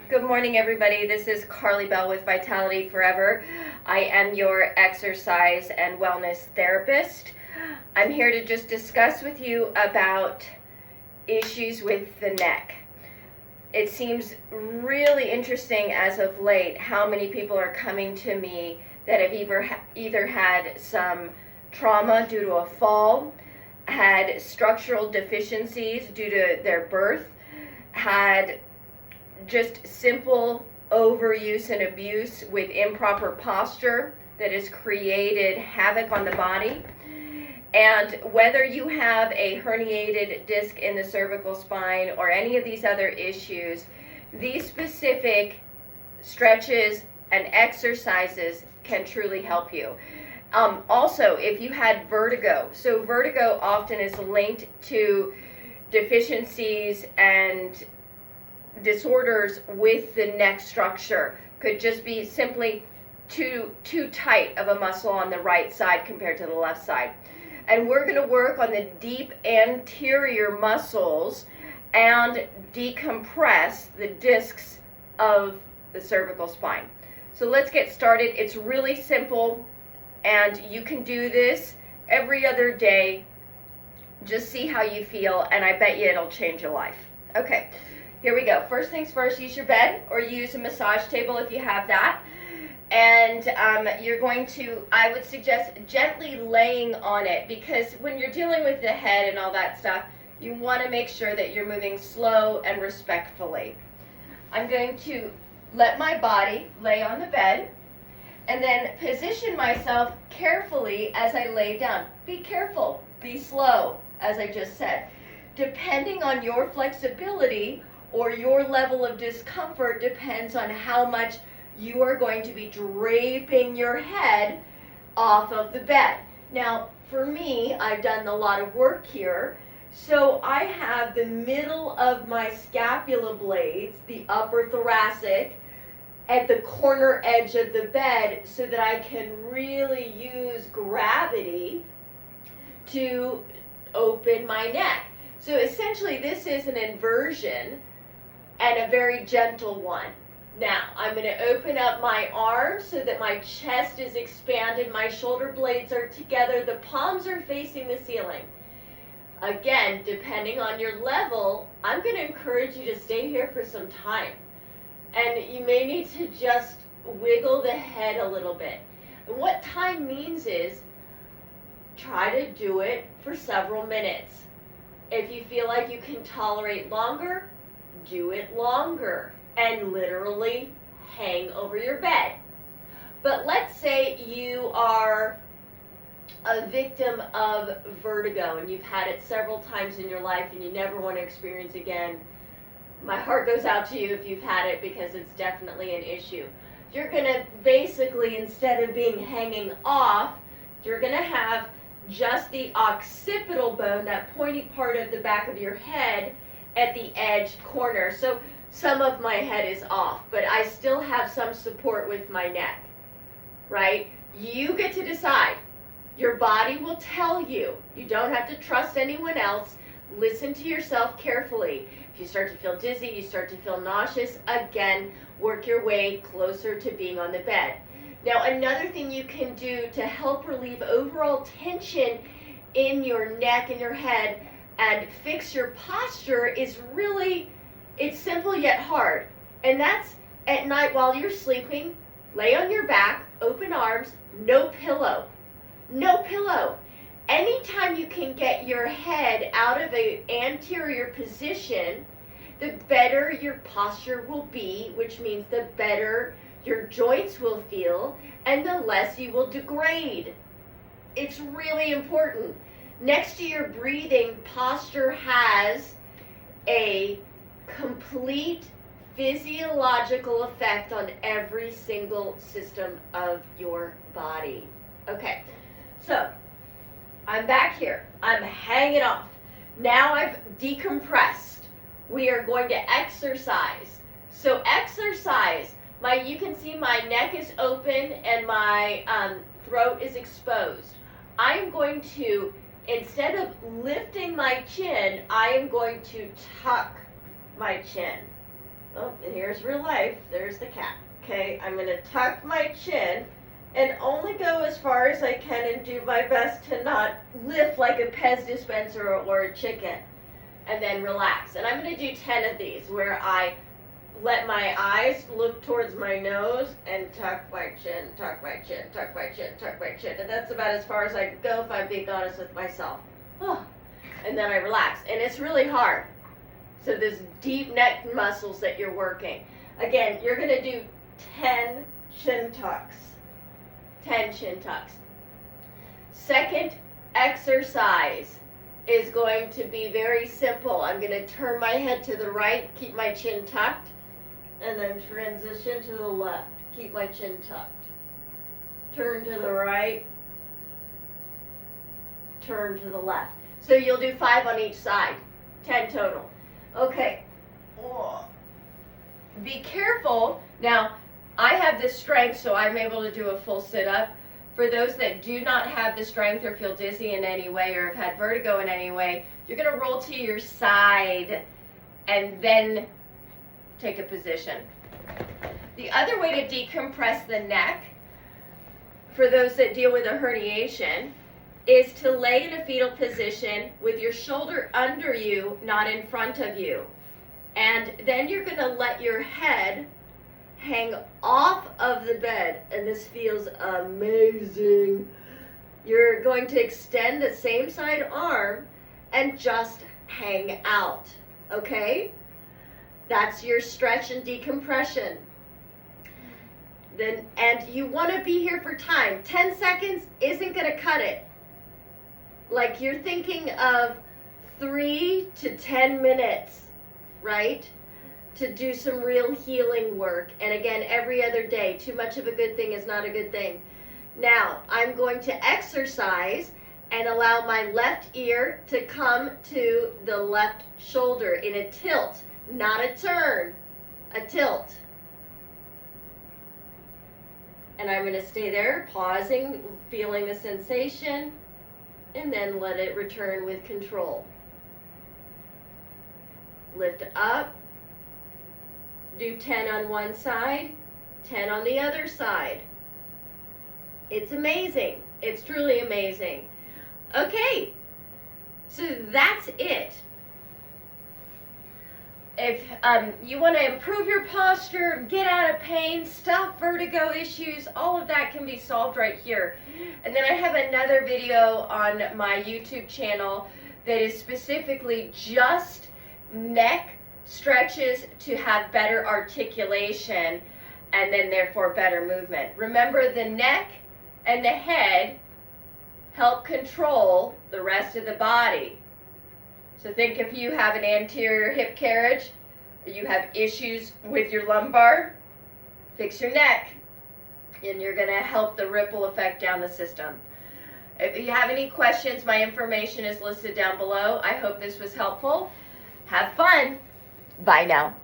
Good morning, everybody. This is Carly Belle with Vitality Forever. I am your exercise and wellness therapist. I'm here to just discuss with you about issues with the neck. It seems really interesting as of late how many people are coming to me that have either had some trauma due to a fall, had structural deficiencies due to their birth, had just simple overuse and abuse with improper posture that has created havoc on the body. And whether you have a herniated disc in the cervical spine or any of these other issues, these specific stretches and exercises can truly help you. Also, if you had vertigo, so vertigo often is linked to deficiencies and disorders with the neck structure. Could just be simply too tight of a muscle on the right side compared to the left side. And we're going to work on the deep anterior muscles and decompress the discs of the cervical spine. So let's get started. It's really simple, and you can do this every other day. Just see how you feel, and I bet you it'll change your life. Okay. Here we go. First things first, use your bed or use a massage table if you have that. And you're going to, I would suggest gently laying on it, because when you're dealing with the head and all that stuff, you want to make sure that you're moving slow and respectfully. I'm going to let my body lay on the bed and then position myself carefully as I lay down. Be careful, be slow, as I just said. Depending on your flexibility or your level of discomfort depends on how much you are going to be draping your head off of the bed. Now, for me, I've done a lot of work here, so I have the middle of my scapula blades, the upper thoracic, at the corner edge of the bed so that I can really use gravity to open my neck. So essentially, this is an inversion and a very gentle one. Now, I'm going to open up my arms so that my chest is expanded, my shoulder blades are together, the palms are facing the ceiling. Again, depending on your level, I'm going to encourage you to stay here for some time. And you may need to just wiggle the head a little bit. And what time means is, try to do it for several minutes. If you feel like you can tolerate longer, do it longer and literally hang over your bed. But let's say you are a victim of vertigo and you've had it several times in your life and you never want to experience again. My heart goes out to you if you've had it, because it's definitely an issue. You're going to basically, instead of being hanging off, you're going to have just the occipital bone, that pointy part of the back of your head, at the edge corner. So some of my head is off, but I still have some support with my neck, right? You get to decide. Your body will tell you. You don't have to trust anyone else. Listen to yourself carefully. If you start to feel dizzy, you start to feel nauseous, again, work your way closer to being on the bed. Now, another thing you can do to help relieve overall tension in your neck and your head and fix your posture is really, it's simple yet hard. And that's at night while you're sleeping, lay on your back, open arms, no pillow. No pillow. Anytime you can get your head out of an anterior position, the better your posture will be, which means the better your joints will feel and the less you will degrade. It's really important. Next to your breathing, posture has a complete physiological effect on every single system of your body. Okay, so I'm back here. I'm hanging off. Now I've decompressed. We are going to exercise. So exercise. You can see my neck is open and my throat is exposed. I am going to, instead of lifting my chin, I am going to tuck my chin. Oh, and here's real life. There's the cat. Okay, I'm going to tuck my chin and only go as far as I can and do my best to not lift like a Pez dispenser or a chicken. And then relax. And I'm going to do 10 of these where I let my eyes look towards my nose and tuck my chin, tuck my chin, tuck my chin, tuck my chin. And that's about as far as I can go if I'm being honest with myself. Oh. And then I relax. And it's really hard. So there's deep neck muscles that you're working. Again, you're going to do 10 chin tucks. 10 chin tucks. Second exercise is going to be very simple. I'm going to turn my head to the right, keep my chin tucked, and then transition to the left. Keep my chin tucked. Turn to the right, turn to the left. So you'll do 5 on each side, 10 total. Okay. Be careful. Now, I have the strength, so I'm able to do a full sit-up. For those that do not have the strength or feel dizzy in any way or have had vertigo in any way, you're going to roll to your side and then take a position. The other way to decompress the neck, for those that deal with a herniation, is to lay in a fetal position with your shoulder under you, not in front of you. And then you're going to let your head hang off of the bed, and this feels amazing. You're going to extend the same side arm and just hang out, okay? That's your stretch and decompression. Then, and you want to be here for time. 10 seconds isn't going to cut it. Like you're thinking of 3 to 10 minutes, right? To do some real healing work. And again, every other day. Too much of a good thing is not a good thing. Now, I'm going to exercise and allow my left ear to come to the left shoulder in a tilt, not a turn, a tilt. And I'm going to stay there, pausing, feeling the sensation, and then let it return with control. Lift up. Do 10 on one side, 10 on the other side. It's amazing. It's truly amazing. Okay, so that's it. If you want to improve your posture, get out of pain, stop vertigo issues, all of that can be solved right here. And then I have another video on my YouTube channel that is specifically just neck stretches to have better articulation and then therefore better movement. Remember, the neck and the head help control the rest of the body. So think if you have an anterior hip carriage, or you have issues with your lumbar, fix your neck, and you're going to help the ripple effect down the system. If you have any questions, my information is listed down below. I hope this was helpful. Have fun. Bye now.